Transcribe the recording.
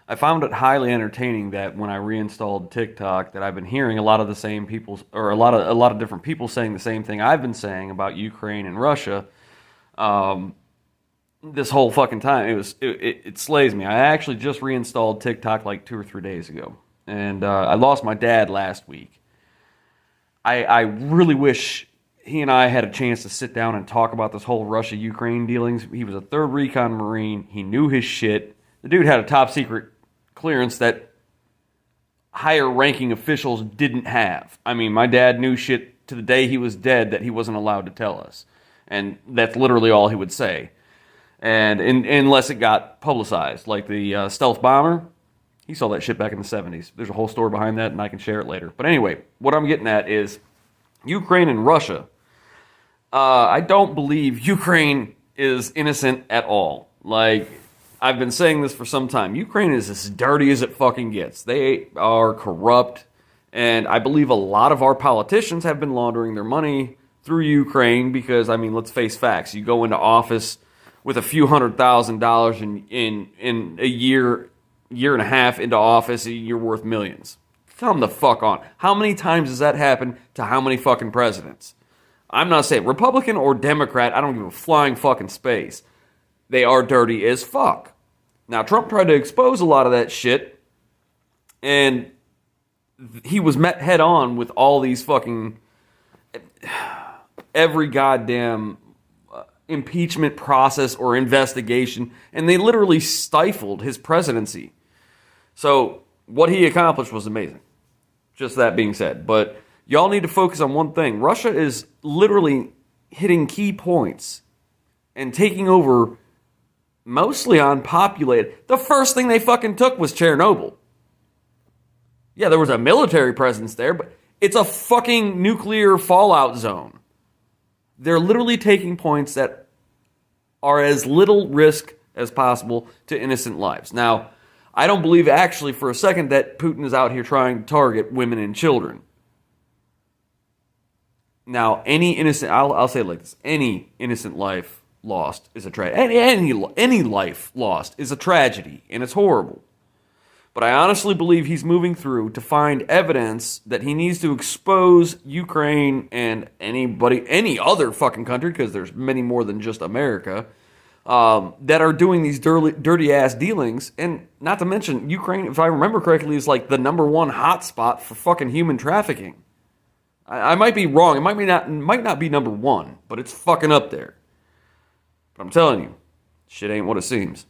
I found it highly entertaining that when I reinstalled TikTok, that I've been hearing a lot of the same people, or a lot of different people saying the same thing I've been saying about Ukraine and Russia. Um, this whole fucking time, it slays me. I actually just reinstalled TikTok like 2 or 3 days ago, and I lost my dad last week. I really wish he and I had a chance to sit down and talk about this whole Russia Ukraine dealings. He was a third recon Marine. He knew his shit. The dude had a top secret clearance that higher ranking officials didn't have. I mean, my dad knew shit to the day he was dead that he wasn't allowed to tell us. And that's literally all he would say. And unless it got publicized, like the stealth bomber, he saw that shit back in the 70s. There's a whole story behind that, and I can share it later. But anyway, what I'm getting at is Ukraine and Russia. I don't believe Ukraine is innocent at all. Like, I've been saying this for some time. Ukraine is as dirty as it fucking gets. They are corrupt, and I believe a lot of our politicians have been laundering their money through Ukraine because, I mean, let's face facts. You go into office with a few $100,000 in a year and a half into office, you're worth millions. Come the fuck on. How many times has that happened to how many fucking presidents? I'm not saying Republican or Democrat, I don't give a flying fucking space. They are dirty as fuck. Now, Trump tried to expose a lot of that shit, and he was met head on with all these fucking, every goddamn impeachment process or investigation, and they literally stifled his presidency. So, what he accomplished was amazing. Just that being said. But y'all need to focus on one thing. Russia is literally hitting key points and taking over mostly unpopulated. The first thing they fucking took was Chernobyl. Yeah, there was a military presence there, but it's a fucking nuclear fallout zone. They're literally taking points that are as little risk as possible to innocent lives. Now, I don't believe actually for a second that Putin is out here trying to target women and children. Now, any innocent, I'll say it like this, any innocent life lost is a tragedy. Any life lost is a tragedy, and it's horrible. But I honestly believe he's moving through to find evidence that he needs to expose Ukraine and any other fucking country, because there's many more than just America, that are doing these dirty ass dealings. And not to mention, Ukraine, if I remember correctly, is like the #1 hotspot for fucking human trafficking. I might be wrong. It might not be #1, but it's fucking up there. But I'm telling you, shit ain't what it seems.